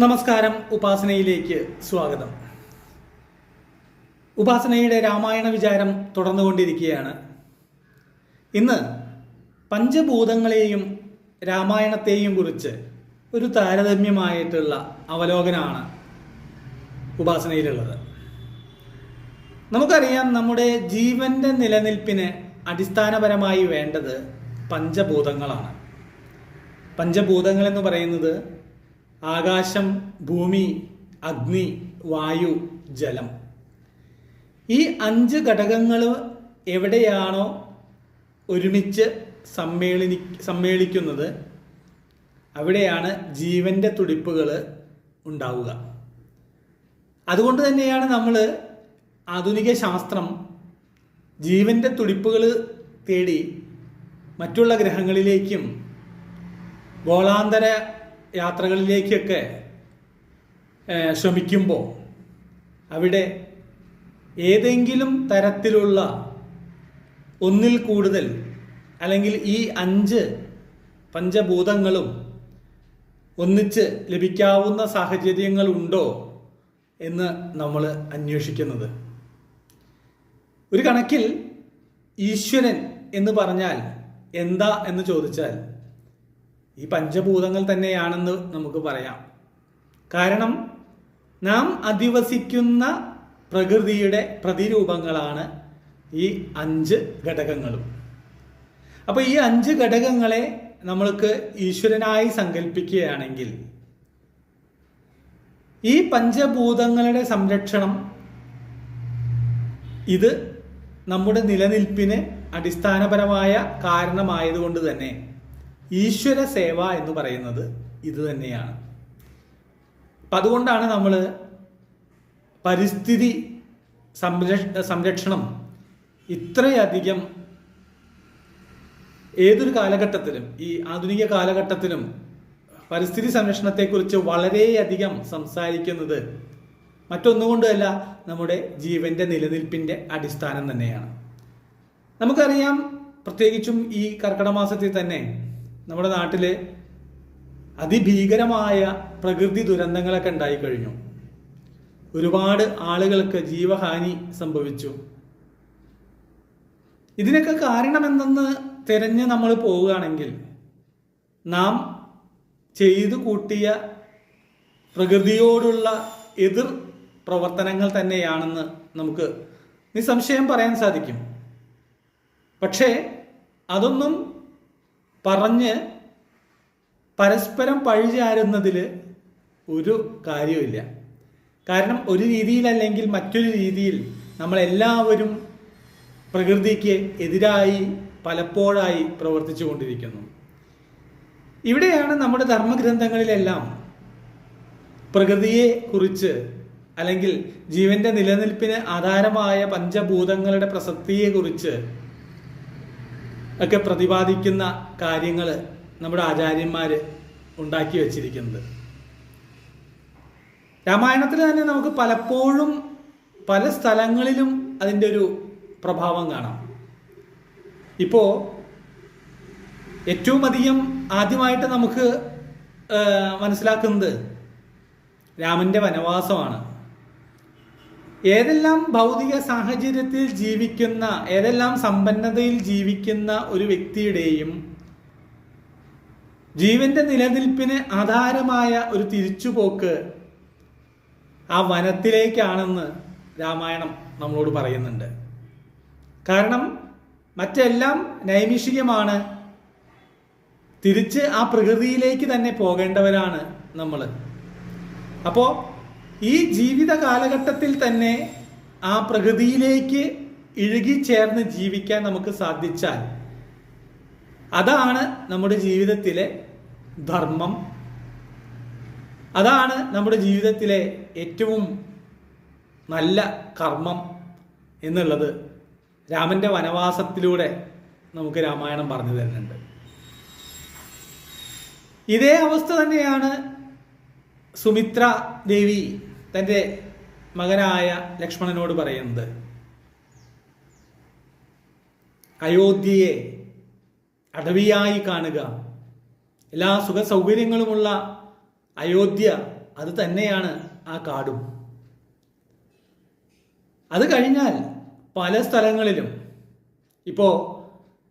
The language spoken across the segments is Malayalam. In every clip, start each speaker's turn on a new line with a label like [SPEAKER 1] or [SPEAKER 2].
[SPEAKER 1] നമസ്കാരം. ഉപാസനയിലേക്ക് സ്വാഗതം. ഉപാസനയുടെ രാമായണ വിചാരം തുടർന്നുകൊണ്ടിരിക്കുകയാണ്. ഇന്ന് പഞ്ചഭൂതങ്ങളെയും രാമായണത്തെയും കുറിച്ച് ഒരു താരതമ്യമായിട്ടുള്ള അവലോകനമാണ് ഉപാസനയിലുള്ളത്. നമുക്കറിയാം, നമ്മുടെ ജീവന്റെ നിലനിൽപ്പിന് അടിസ്ഥാനപരമായി വേണ്ടത് പഞ്ചഭൂതങ്ങളാണ്. പഞ്ചഭൂതങ്ങൾ എന്ന് പറയുന്നത് ആകാശം, ഭൂമി, അഗ്നി, വായു, ജലം. ഈ 5 ഘടകങ്ങൾ എവിടെയാണോ ഒരുമിച്ച് സമ്മേളിക്കുന്നത് അവിടെയാണ് ജീവന്റെ തുടിപ്പുകൾ ഉണ്ടാവുക. അതുകൊണ്ട് തന്നെയാണ് നമ്മൾ ആധുനിക ശാസ്ത്രം ജീവന്റെ തുടിപ്പുകൾ തേടി മറ്റുള്ള ഗ്രഹങ്ങളിലേക്കും ഗോളാന്തര യാത്രകളിലേക്കൊക്കെ ശ്രമിക്കുമ്പോൾ അവിടെ ഏതെങ്കിലും തരത്തിലുള്ള ഒന്നിൽ കൂടുതൽ അല്ലെങ്കിൽ ഈ 5 പഞ്ചഭൂതങ്ങളും ഒന്നിച്ച് ലഭിക്കാവുന്ന സാഹചര്യങ്ങളുണ്ടോ എന്ന് നമ്മൾ അന്വേഷിക്കുന്നത്. ഒരു കണക്കിൽ ഈശ്വരൻ എന്ന് പറഞ്ഞാൽ എന്താ എന്ന് ചോദിച്ചാൽ ഈ പഞ്ചഭൂതങ്ങൾ തന്നെയാണെന്ന് നമുക്ക് പറയാം. കാരണം നാം അധിവസിക്കുന്ന പ്രകൃതിയുടെ പ്രതിരൂപങ്ങളാണ് ഈ 5 ഘടകങ്ങളും. അപ്പോൾ ഈ 5 ഘടകങ്ങളെ നമ്മൾക്ക് ഈശ്വരനായി സങ്കല്പിക്കുകയാണെങ്കിൽ ഈ പഞ്ചഭൂതങ്ങളുടെ സംരക്ഷണം ഇത് നമ്മുടെ നിലനിൽപ്പിന് അടിസ്ഥാനപരമായ കാരണമായതുകൊണ്ട് തന്നെ ഈശ്വര സേവ എന്ന് പറയുന്നത് ഇത് തന്നെയാണ്. അപ്പം അതുകൊണ്ടാണ് നമ്മൾ പരിസ്ഥിതി സംരക്ഷണം ഇത്രയധികം ഏതൊരു കാലഘട്ടത്തിലും, ഈ ആധുനിക കാലഘട്ടത്തിലും പരിസ്ഥിതി സംരക്ഷണത്തെക്കുറിച്ച് വളരെയധികം സംസാരിക്കുന്നത് മറ്റൊന്നുകൊണ്ടല്ല, നമ്മുടെ ജീവന്റെ നിലനിൽപ്പിന്റെ അടിസ്ഥാനം തന്നെയാണ്. നമുക്കറിയാം, പ്രത്യേകിച്ചും ഈ കർക്കിടക മാസത്തിൽ തന്നെ നമ്മുടെ നാട്ടിൽ അതിഭീകരമായ പ്രകൃതി ദുരന്തങ്ങളൊക്കെ ഉണ്ടായിക്കഴിഞ്ഞു. ഒരുപാട് ആളുകൾക്ക് ജീവഹാനി സംഭവിച്ചു. ഇതിനൊക്കെ കാരണമെന്തെന്ന് തിരഞ്ഞ് നമ്മൾ പോവുകയാണെങ്കിൽ നാം ചെയ്തു കൂട്ടിയ പ്രകൃതിയോടുള്ള എതിർ പ്രവർത്തനങ്ങൾ തന്നെയാണെന്ന് നമുക്ക് നിസ്സംശയം പറയാൻ സാധിക്കും. പക്ഷേ അതൊന്നും പറഞ്ഞ് പരസ്പരം പഴിചാരുന്നതിൽ ഒരു കാര്യമില്ല. കാരണം ഒരു രീതിയിലല്ലെങ്കിൽ മറ്റൊരു രീതിയിൽ നമ്മളെല്ലാവരും പ്രകൃതിക്ക് എതിരായി പലപ്പോഴായി പ്രവർത്തിച്ചു കൊണ്ടിരിക്കുന്നു. ഇവിടെയാണ് നമ്മുടെ ധർമ്മഗ്രന്ഥങ്ങളിലെല്ലാം പ്രകൃതിയെ കുറിച്ച് അല്ലെങ്കിൽ ജീവന്റെ നിലനിൽപ്പിന് ആധാരമായ പഞ്ചഭൂതങ്ങളുടെ പ്രസക്തിയെക്കുറിച്ച് ഒക്കെ പ്രതിപാദിക്കുന്ന കാര്യങ്ങൾ നമ്മുടെ ആചാര്യന്മാർ ഉണ്ടാക്കി വച്ചിരിക്കുന്നത്. രാമായണത്തിൽ തന്നെ നമുക്ക് പലപ്പോഴും പല സ്ഥലങ്ങളിലും അതിൻ്റെ ഒരു പ്രഭാവം കാണാം. ഇപ്പോൾ ഏറ്റവും അധികം ആദ്യമായിട്ട് നമുക്ക് മനസ്സിലാക്കുന്നത് രാമൻ്റെ വനവാസമാണ്. ഏതെല്ലാം ഭൗതിക സാഹചര്യത്തിൽ ജീവിക്കുന്ന, ഏതെല്ലാം സമ്പന്നതയിൽ ജീവിക്കുന്ന ഒരു വ്യക്തിയുടെയും ജീവന്റെ നിലനിൽപ്പിന് ആധാരമായ ഒരു തിരിച്ചുപോക്ക് ആ വനത്തിലേക്കാണെന്ന് രാമായണം നമ്മളോട് പറയുന്നുണ്ട്. കാരണം മറ്റെല്ലാം നൈമിഷികമാണ്, തിരിച്ച് ആ പ്രകൃതിയിലേക്ക് തന്നെ പോകേണ്ടവരാണ് നമ്മൾ. അപ്പോൾ ഈ ജീവിത കാലഘട്ടത്തിൽ തന്നെ ആ പ്രകൃതിയിലേക്ക് ഇഴുകിച്ചേർന്ന് ജീവിക്കാൻ നമുക്ക് സാധിച്ചാൽ അതാണ് നമ്മുടെ ജീവിതത്തിലെ ധർമ്മം, അതാണ് നമ്മുടെ ജീവിതത്തിലെ ഏറ്റവും നല്ല കർമ്മം എന്നുള്ളത് രാമൻ്റെ വനവാസത്തിലൂടെ നമുക്ക് രാമായണം പറഞ്ഞു തരുന്നുണ്ട്. ഇതേ അവസ്ഥ തന്നെയാണ് സുമിത്ര ദേവി തൻ്റെ മകനായ ലക്ഷ്മണനോട് പറയുന്നത്. അയോധ്യയെ അടവിയായി കാണുക, എല്ലാ സുഖ സൗകര്യങ്ങളുമുള്ള അയോധ്യ അത് തന്നെയാണ് ആ കാടും. അത് കഴിഞ്ഞാൽ പല സ്ഥലങ്ങളിലും ഇപ്പോൾ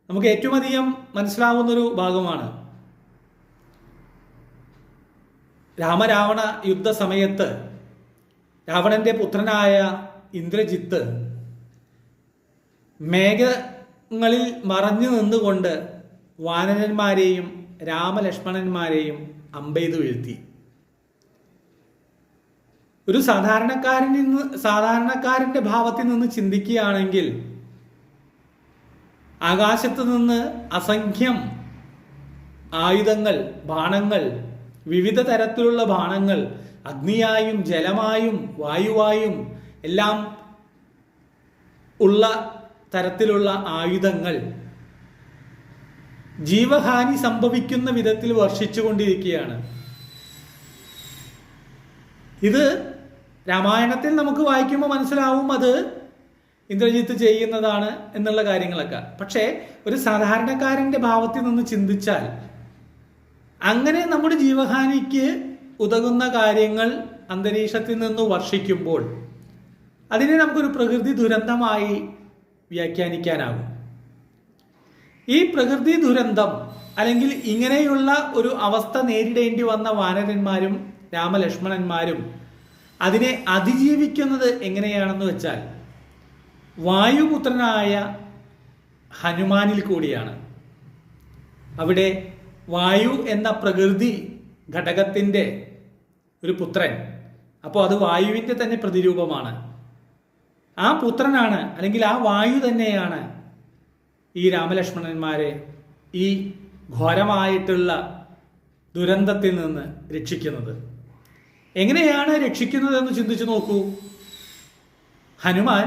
[SPEAKER 1] നമുക്ക് ഏറ്റവും അധികം മനസ്സിലാവുന്നൊരു ഭാഗമാണ് രാമരാവണ യുദ്ധ സമയത്ത് രാവണന്റെ പുത്രനായ ഇന്ദ്രജിത്ത് മേഘങ്ങളിൽ മറഞ്ഞു നിന്നുകൊണ്ട് വാനരന്മാരെയും രാമലക്ഷ്മണന്മാരെയും അമ്പെയ്തു വീഴ്ത്തി. ഒരു സാധാരണക്കാരന്റെ ഭാവത്തിൽ നിന്ന് ചിന്തിക്കുകയാണെങ്കിൽ ആകാശത്ത് നിന്ന് അസംഖ്യം ആയുധങ്ങൾ, ബാണങ്ങൾ, വിവിധ തരത്തിലുള്ള ബാണങ്ങൾ, അഗ്നിയായും ജലമായും വായുവായും എല്ലാം ഉള്ള തരത്തിലുള്ള ആയുധങ്ങൾ ജീവഹാനി സംഭവിക്കുന്ന വിധത്തിൽ വർഷിച്ചുകൊണ്ടിരിക്കുകയാണ്. ഇത് രാമായണത്തിൽ നമുക്ക് വായിക്കുമ്പോൾ മനസ്സിലാവും അത് ഇന്ദ്രജിത്ത് ചെയ്യുന്നതാണ് എന്നുള്ള കാര്യങ്ങളൊക്കെ. പക്ഷേ ഒരു സാധാരണക്കാരന്റെ ഭാവത്തിൽ നിന്ന് ചിന്തിച്ചാൽ അങ്ങനെ നമ്മുടെ ജീവഹാനിക്ക് ഉതകുന്ന കാര്യങ്ങൾ അന്തരീക്ഷത്തിൽ നിന്ന് വർഷിക്കുമ്പോൾ അതിനെ നമുക്കൊരു പ്രകൃതി ദുരന്തമായി വ്യാഖ്യാനിക്കാനാകും. ഈ പ്രകൃതി ദുരന്തം അല്ലെങ്കിൽ ഇങ്ങനെയുള്ള ഒരു അവസ്ഥ നേരിടേണ്ടി വന്ന വാനരന്മാരും രാമലക്ഷ്മണന്മാരും അതിനെ അതിജീവിക്കുന്നത് എങ്ങനെയാണെന്ന് വെച്ചാൽ വായുപുത്രനായ ഹനുമാനിൽ കൂടിയാണ്. അവിടെ വായു എന്ന പ്രകൃതി ഘടകത്തിൻ്റെ ഒരു പുത്രൻ, അപ്പോൾ അത് വായുവിൻ്റെ തന്നെ പ്രതിരൂപമാണ്. ആ പുത്രനാണ് അല്ലെങ്കിൽ ആ വായു തന്നെയാണ് ഈ രാമലക്ഷ്മണന്മാരെ ഈ ഘോരമായിട്ടുള്ള ദുരന്തത്തിൽ നിന്ന് രക്ഷിക്കുന്നത്. എങ്ങനെയാണ് രക്ഷിക്കുന്നതെന്ന് ചിന്തിച്ചു നോക്കൂ. ഹനുമാൻ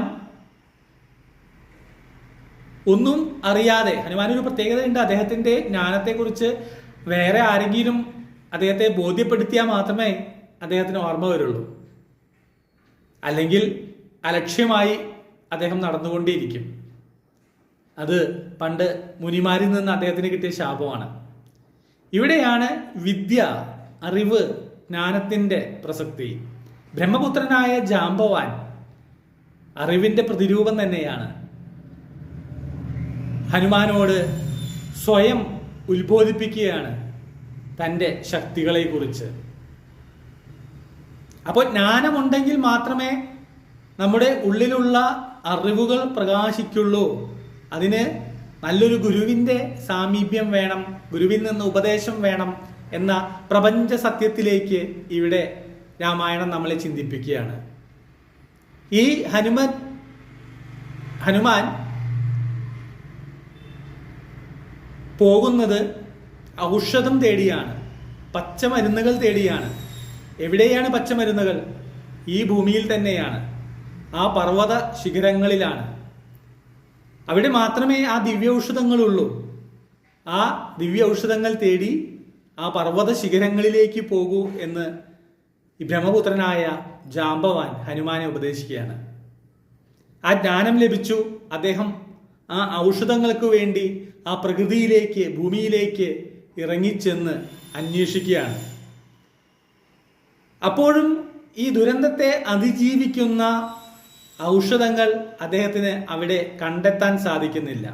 [SPEAKER 1] ഒന്നും അറിയാതെ, ഹനുമാനൊരു പ്രത്യേകതയുണ്ട്, അദ്ദേഹത്തിൻ്റെ ജ്ഞാനത്തെക്കുറിച്ച് വേറെ ആരെങ്കിലും അദ്ദേഹത്തെ ബോധ്യപ്പെടുത്തിയാൽ മാത്രമേ അദ്ദേഹത്തിന് ഓർമ്മ വരുള്ളൂ. അല്ലെങ്കിൽ അലക്ഷ്യമായി അദ്ദേഹം നടന്നുകൊണ്ടേയിരിക്കും. അത് പണ്ട് മുനിമാരിൽ നിന്ന് അദ്ദേഹത്തിന് കിട്ടിയ ശാപമാണ്. ഇവിടെയാണ് വിദ്യ, അറിവ്, ജ്ഞാനത്തിൻ്റെ പ്രസക്തി. ബ്രഹ്മപുത്രനായ ജാംബവാൻ അറിവിൻ്റെ പ്രതിരൂപം തന്നെയാണ്. ഹനുമാനോട് സ്വയം ഉത്ബോധിപ്പിക്കുകയാണ് തൻ്റെ ശക്തികളെക്കുറിച്ച്. അപ്പോൾ ജ്ഞാനമുണ്ടെങ്കിൽ മാത്രമേ നമ്മുടെ ഉള്ളിലുള്ള അറിവുകൾ പ്രകാശിക്കുള്ളൂ. അതിന് നല്ലൊരു ഗുരുവിൻ്റെ സാമീപ്യം വേണം, ഗുരുവിൽ നിന്ന് ഉപദേശം വേണം എന്ന പ്രപഞ്ച സത്യത്തിലേക്ക് ഇവിടെ രാമായണം നമ്മളെ ചിന്തിപ്പിക്കുകയാണ്. ഈ ഹനുമാൻ പോകുന്നത് ഔഷധം തേടിയാണ്, പച്ചമരുന്നുകൾ തേടിയാണ്. എവിടെയാണ് പച്ചമരുന്നുകൾ? ഈ ഭൂമിയിൽ തന്നെയാണ്, ആ പർവ്വത ശിഖരങ്ങളിലാണ്. അവിടെ മാത്രമേ ആ ദിവ്യ ഔഷധങ്ങളുള്ളൂ. ആ ദിവ്യ ഔഷധങ്ങൾ തേടി ആ പർവ്വത ശിഖരങ്ങളിലേക്ക് പോകൂ എന്ന് ഈ ബ്രഹ്മപുത്രനായ ജാംബവാൻ ഹനുമാനെ ഉപദേശിക്കുകയാണ്. ആ ജ്ഞാനം ലഭിച്ചു. അദ്ദേഹം ആ ഔഷധങ്ങൾക്ക് വേണ്ടി ആ പ്രകൃതിയിലേക്ക്, ഭൂമിയിലേക്ക് ഇറങ്ങിച്ചെന്ന് അന്വേഷിക്കുകയാണ്. അപ്പോഴും ഈ ദുരന്തത്തെ അതിജീവിക്കുന്ന ഔഷധങ്ങൾ അദ്ദേഹത്തിന് അവിടെ കണ്ടെത്താൻ സാധിക്കുന്നില്ല.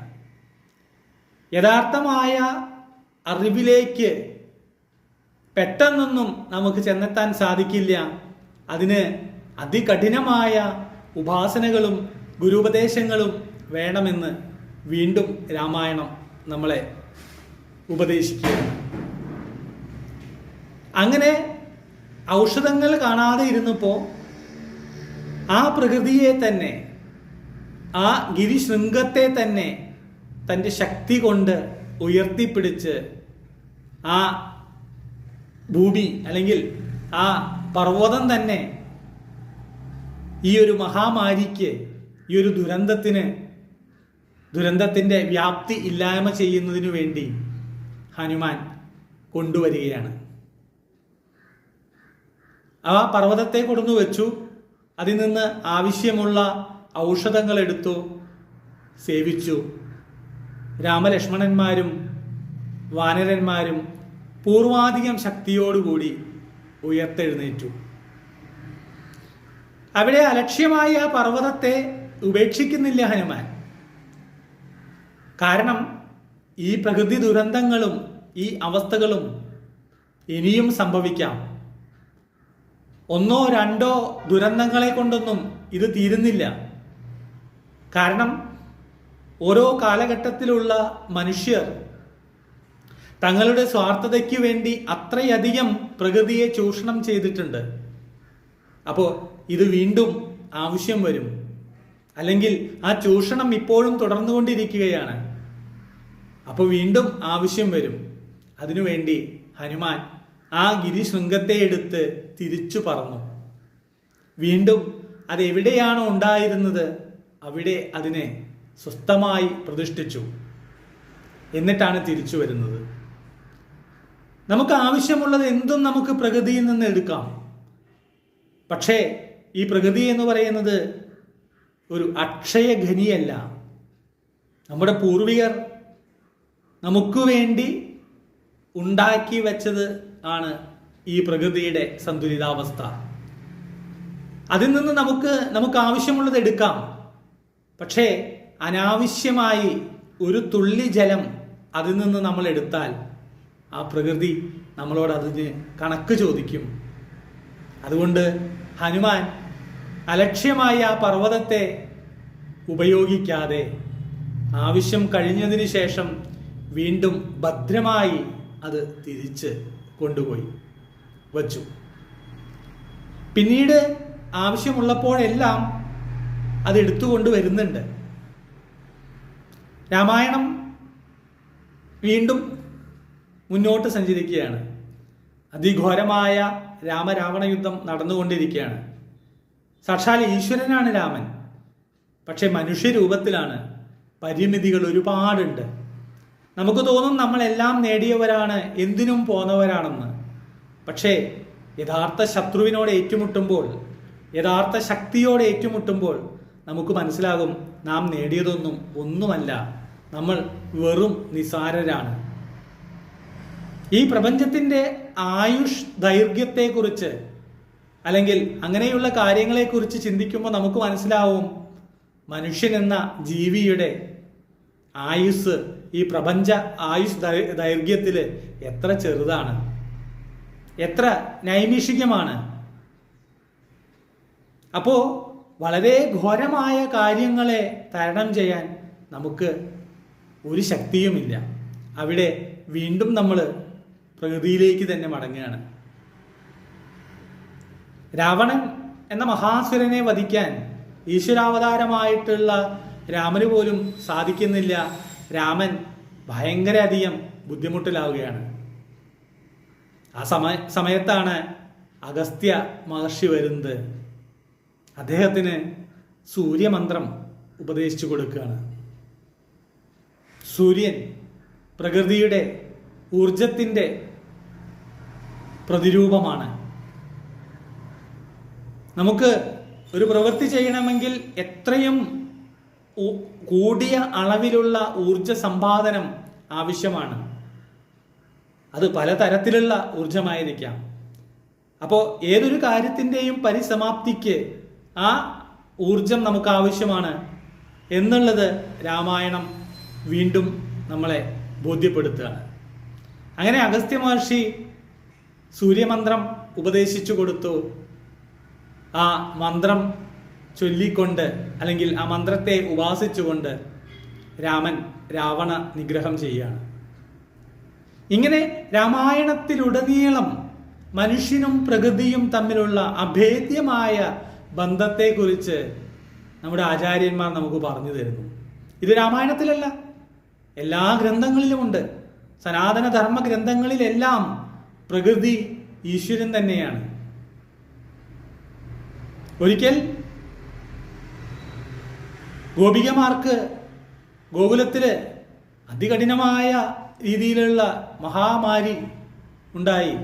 [SPEAKER 1] യഥാർത്ഥമായ അറിവിലേക്ക് പെട്ടെന്നൊന്നും നമുക്ക് ചെന്നെത്താൻ സാധിക്കില്ല. അതിന് അതികഠിനമായ ഉപാസനകളും ഗുരുപദേശങ്ങളും വേണമെന്ന് വീണ്ടും രാമായണം നമ്മളെ ഉപദേശിക്കുകയാണ്. അങ്ങനെ ഔഷധങ്ങൾ കാണാതെ ഇരുന്നപ്പോൾ ആ പ്രകൃതിയെ തന്നെ, ആ ഗിരിശൃംഗത്തെ തന്നെ തൻ്റെ ശക്തി കൊണ്ട് ഉയർത്തിപ്പിടിച്ച് ആ ഭൂമി അല്ലെങ്കിൽ ആ പർവ്വതം തന്നെ ഈ ഒരു മഹാമാരിക്ക്, ഈ ഒരു ദുരന്തത്തിൻ്റെ വ്യാപ്തി ഇല്ലായ്മ ചെയ്യുന്നതിനു വേണ്ടി ഹനുമാൻ കൊണ്ടുവരികയാണ്. ആ പർവ്വതത്തെ കൊണ്ടുവന്നു വെച്ചു. അതിൽ നിന്ന് ആവശ്യമുള്ള ഔഷധങ്ങൾ എടുത്തു, സേവിച്ചു. രാമലക്ഷ്മണന്മാരും വാനരന്മാരും പൂർവാധികം ശക്തിയോടുകൂടി ഉയർത്തെഴുന്നേറ്റു. അവിടെ അലക്ഷ്യമായ ആ പർവ്വതത്തെ ഉപേക്ഷിക്കുന്നില്ല ഹനുമാൻ. കാരണം ഈ പ്രകൃതി ദുരന്തങ്ങളും ഈ അവസ്ഥകളും ഇനിയും സംഭവിക്കാം. ഒന്നോ രണ്ടോ ദുരന്തങ്ങളെ കൊണ്ടൊന്നും ഇത് തീരുന്നില്ല. കാരണം ഓരോ കാലഘട്ടത്തിലുള്ള മനുഷ്യർ തങ്ങളുടെ സ്വാർത്ഥതയ്ക്ക് വേണ്ടി അത്രയധികം പ്രകൃതിയെ ചൂഷണം ചെയ്തിട്ടുണ്ട്. അപ്പോൾ ഇത് വീണ്ടും ആവശ്യം വരും. അല്ലെങ്കിൽ ആ ചൂഷണം ഇപ്പോഴും തുടർന്നുകൊണ്ടിരിക്കുകയാണ്. അപ്പോൾ വീണ്ടും ആവശ്യം വരും. അതിനുവേണ്ടി ഹനുമാൻ ആ ഗിരിശൃംഗത്തെ എടുത്ത് തിരിച്ചു പറന്നു. വീണ്ടും അതെവിടെയാണോ ഉണ്ടായിരുന്നത് അവിടെ അതിനെ സ്വസ്ഥമായി പ്രതിഷ്ഠിച്ചു. എന്നിട്ടാണ് തിരിച്ചു വരുന്നത്. നമുക്ക് ആവശ്യമുള്ളത് എന്തും നമുക്ക് പ്രകൃതിയിൽ നിന്ന് എടുക്കാം. പക്ഷേ ഈ പ്രകൃതി എന്ന് പറയുന്നത് ഒരു അക്ഷയഖനിയല്ല. നമ്മുടെ പൂർവികർ നമുക്ക് വേണ്ടി ഉണ്ടാക്കി വെച്ചത് ആണ് ഈ പ്രകൃതിയുടെ സന്തുലിതാവസ്ഥ. അതിൽ നിന്ന് നമുക്ക് ആവശ്യമുള്ളത് എടുക്കാം. പക്ഷേ അനാവശ്യമായി ഒരു തുള്ളി ജലം അതിൽ നിന്ന് നമ്മൾ എടുത്താൽ ആ പ്രകൃതി നമ്മളോട് അതിന് കണക്ക് ചോദിക്കും. അതുകൊണ്ട് ഹനുമാൻ അലക്ഷ്യമായ ആ പർവ്വതത്തെ ഉപയോഗിക്കാതെ ആവശ്യം കഴിഞ്ഞതിന് ശേഷം വീണ്ടും ഭദ്രമായി അത് തിരിച്ച് കൊണ്ടുപോയി വച്ചു. പിന്നീട് ആവശ്യമുള്ളപ്പോഴെല്ലാം അത് എടുത്തുകൊണ്ട് വരുന്നുണ്ട്. രാമായണം വീണ്ടും മുന്നോട്ട് സഞ്ചരിക്കുകയാണ്. അതിഘോരമായ രാമരാവണ യുദ്ധം നടന്നുകൊണ്ടിരിക്കുകയാണ്. സാക്ഷാൽ ഈശ്വരനാണ് രാമൻ. പക്ഷെ മനുഷ്യരൂപത്തിലാണ്. പരിമിതികൾ ഒരുപാടുണ്ട്. നമുക്ക് തോന്നും നമ്മളെല്ലാം നേടിയവരാണ്, എന്തിനും പോന്നവരാണെന്ന്. പക്ഷേ യഥാർത്ഥ ശത്രുവിനോട് ഏറ്റുമുട്ടുമ്പോൾ, യഥാർത്ഥ ശക്തിയോട് ഏറ്റുമുട്ടുമ്പോൾ നമുക്ക് മനസ്സിലാകും നാം നേടിയതൊന്നും ഒന്നുമല്ല, നമ്മൾ വെറും നിസാരരാണ്. ഈ പ്രപഞ്ചത്തിൻ്റെ ആയുഷ് ദൈർഘ്യത്തെക്കുറിച്ച് അല്ലെങ്കിൽ അങ്ങനെയുള്ള കാര്യങ്ങളെക്കുറിച്ച് ചിന്തിക്കുമ്പോൾ നമുക്ക് മനസ്സിലാവും മനുഷ്യൻ എന്ന ജീവിയുടെ ആയുസ് ഈ പ്രപഞ്ച ആയുഷ് ദൈർഘ്യത്തിൽ എത്ര ചെറുതാണ്, എത്ര നൈമിഷികമാണ്. അപ്പോൾ വളരെ ഘോരമായ കാര്യങ്ങളെ തരണം ചെയ്യാൻ നമുക്ക് ഒരു ശക്തിയുമില്ല. അവിടെ വീണ്ടും നമ്മൾ പ്രകൃതിയിലേക്ക് തന്നെ മടങ്ങുകയാണ്. രാവണൻ എന്ന മഹാസുരനെ വധിക്കാൻ ഈശ്വരാവതാരമായിട്ടുള്ള രാമന് പോലും സാധിക്കുന്നില്ല. രാമൻ ഭയങ്കര അധികം ബുദ്ധിമുട്ടിലാവുകയാണ്. ആ സമയത്താണ് അഗസ്ത്യ മഹർഷി വരുന്നത്. അദ്ദേഹത്തിന് സൂര്യമന്ത്രം ഉപദേശിച്ചു കൊടുക്കുകയാണ്. സൂര്യൻ പ്രകൃതിയുടെ ഊർജത്തിൻ്റെ പ്രതിരൂപമാണ്. നമുക്ക് ഒരു പ്രവൃത്തി ചെയ്യണമെങ്കിൽ എത്രയും കൂടിയ അളവിലുള്ള ഊർജ സമ്പാദനം ആവശ്യമാണ്. അത് പലതരത്തിലുള്ള ഊർജമായിരിക്കാം. അപ്പോൾ ഏതൊരു കാര്യത്തിൻ്റെയും പരിസമാപ്തിക്ക് ആ ഊർജം നമുക്ക് ആവശ്യമാണ് എന്നുള്ളത് രാമായണം വീണ്ടും നമ്മളെ ബോധ്യപ്പെടുത്തുകയാണ്. അങ്ങനെ അഗസ്ത്യ മഹർഷി സൂര്യമന്ത്രം ഉപദേശിച്ചു കൊടുത്തു. ആ മന്ത്രം ചൊല്ലിക്കൊണ്ട് അല്ലെങ്കിൽ ആ മന്ത്രത്തെ ഉപാസിച്ചുകൊണ്ട് രാമൻ രാവണ നിഗ്രഹം ചെയ്യുകയാണ്. ഇങ്ങനെ രാമായണത്തിലുടനീളം മനുഷ്യനും പ്രകൃതിയും തമ്മിലുള്ള അഭേദ്യമായ ബന്ധത്തെക്കുറിച്ച് നമ്മുടെ ആചാര്യന്മാർ നമുക്ക് പറഞ്ഞു തരുന്നു. ഇത് രാമായണത്തിലല്ല, എല്ലാ ഗ്രന്ഥങ്ങളിലുമുണ്ട്. സനാതന ധർമ്മ ഗ്രന്ഥങ്ങളിലെല്ലാം പ്രകൃതി ഈശ്വരൻ തന്നെയാണ്. ഒരിക്കൽ ഗോപികമാർക്ക് ഗോകുലത്തിൽ അതികഠിനമായ രീതിയിലുള്ള മഹാമാരി ഉണ്ടായി.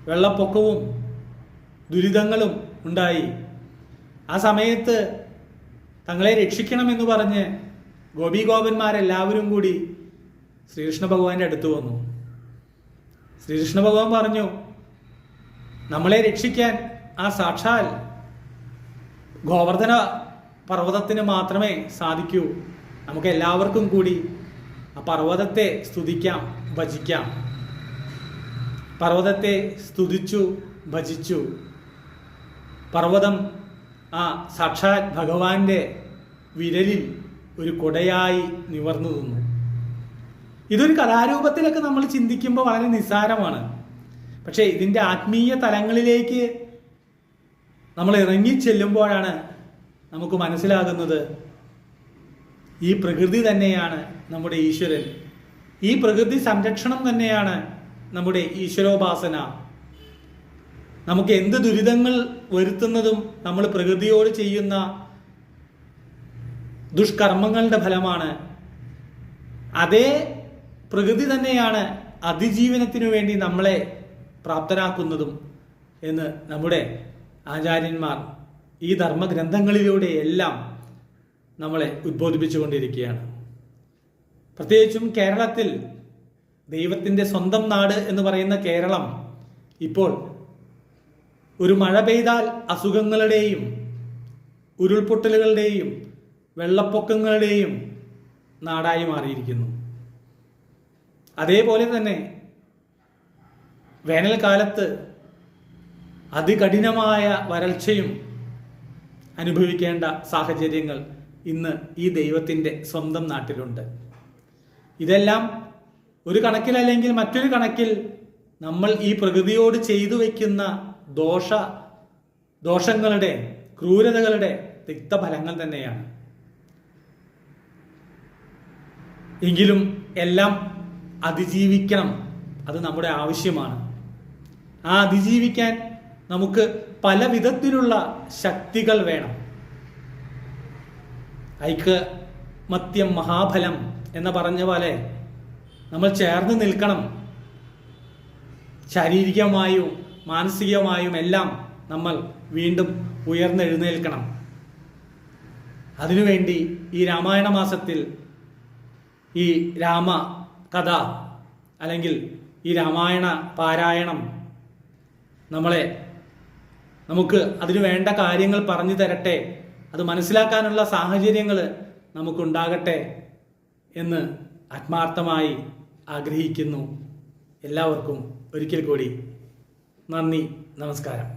[SPEAKER 1] വെള്ളപ്പൊക്കവും ദുരിതങ്ങളും ഉണ്ടായി. ആ സമയത്ത് തങ്ങളെ രക്ഷിക്കണമെന്ന് പറഞ്ഞ് ഗോപീഗോപന്മാരെല്ലാവരും കൂടി ശ്രീകൃഷ്ണ ഭഗവാന്റെ അടുത്ത് വന്നു. ശ്രീകൃഷ്ണ ഭഗവാൻ പറഞ്ഞു, നമ്മളെ രക്ഷിക്കാൻ ആ സാക്ഷാൽ ഗോവർദ്ധന പർവ്വതത്തിന് മാത്രമേ സാധിക്കൂ. നമുക്ക് എല്ലാവർക്കും കൂടി ആ പർവ്വതത്തെ സ്തുതിക്കാം, ഭജിക്കാം. പർവ്വതത്തെ സ്തുതിച്ചു, ഭജിച്ചു. പർവ്വതം ആ സാക്ഷാൽ ഭഗവാന്റെ വിരലിൽ ഒരു കൊടയായി നിവർന്നു നിന്നു. ഇതൊരു കലാരൂപത്തിലൊക്കെ നമ്മൾ ചിന്തിക്കുമ്പോൾ വളരെ നിസ്സാരമാണ്. പക്ഷേ ഇതിൻ്റെ ആത്മീയ തലങ്ങളിലേക്ക് നമ്മൾ ഇറങ്ങിച്ചെല്ലുമ്പോഴാണ് നമുക്ക് മനസ്സിലാകുന്നത് ഈ പ്രകൃതി തന്നെയാണ് നമ്മുടെ ഈശ്വരൻ. ഈ പ്രകൃതി സംരക്ഷണം തന്നെയാണ് നമ്മുടെ ഈശ്വരോപാസന. നമുക്ക് എന്ത് ദുരിതങ്ങൾ വരുത്തുന്നതും നമ്മൾ പ്രകൃതിയോട് ചെയ്യുന്ന ദുഷ്കർമ്മങ്ങളുടെ ഫലമാണ്. അതേ പ്രകൃതി തന്നെയാണ് അതിജീവനത്തിനു വേണ്ടി നമ്മളെ പ്രാപ്തരാക്കുന്നതും എന്ന് നമ്മുടെ ആചാര്യന്മാർ ഈ ധർമ്മഗ്രന്ഥങ്ങളിലൂടെയെല്ലാം നമ്മളെ ഉദ്ബോധിപ്പിച്ചുകൊണ്ടിരിക്കുകയാണ്. പ്രത്യേകിച്ചും കേരളത്തിൽ, ദൈവത്തിൻ്റെ സ്വന്തം നാട് എന്ന് പറയുന്ന കേരളം ഇപ്പോൾ ഒരു മഴ പെയ്താൽ അസുഖങ്ങളുടെയും ഉരുൾപൊട്ടലുകളുടെയും വെള്ളപ്പൊക്കങ്ങളുടെയും നാടായി മാറിയിരിക്കുന്നു. അതേപോലെ തന്നെ വേനൽക്കാലത്ത് അതികഠിനമായ വരൾച്ചയും അനുഭവിക്കേണ്ട സാഹചര്യങ്ങൾ ഇന്ന് ഈ ദൈവത്തിൻ്റെ സ്വന്തം നാട്ടിലുണ്ട്. ഇതെല്ലാം ഒരു കണക്കിലല്ലെങ്കിൽ മറ്റൊരു കണക്കിൽ നമ്മൾ ഈ പ്രകൃതിയോട് ചെയ്തു വയ്ക്കുന്ന ദോഷങ്ങളുടെ, ക്രൂരതകളുടെ തിക്തഫലങ്ങൾ തന്നെയാണ്. എങ്കിലും എല്ലാം അതിജീവിക്കണം, അത് നമ്മുടെ ആവശ്യമാണ്. ആ അതിജീവിക്കാൻ നമുക്ക് പല വിധത്തിലുള്ള ശക്തികൾ വേണം. ഐകമത്യം മഹാഫലം എന്ന് പറഞ്ഞ പോലെ നമ്മൾ ചേർന്ന് നിൽക്കണം. ശാരീരികമായും മാനസികമായും എല്ലാം നമ്മൾ വീണ്ടും ഉയർന്നെഴുന്നേൽക്കണം. അതിനുവേണ്ടി ഈ രാമായണ മാസത്തിൽ ഈ രാമ കഥ അല്ലെങ്കിൽ ഈ രാമായണ പാരായണം നമുക്ക് അതിനു വേണ്ട കാര്യങ്ങൾ പറഞ്ഞു തരട്ടെ, അത് മനസ്സിലാക്കാനുള്ള സാഹചര്യങ്ങൾ നമുക്കുണ്ടാകട്ടെ എന്ന് ആത്മാർത്ഥമായി ആഗ്രഹിക്കുന്നു. എല്ലാവർക്കും ഒരിക്കൽ കൂടി നന്ദി, നമസ്കാരം.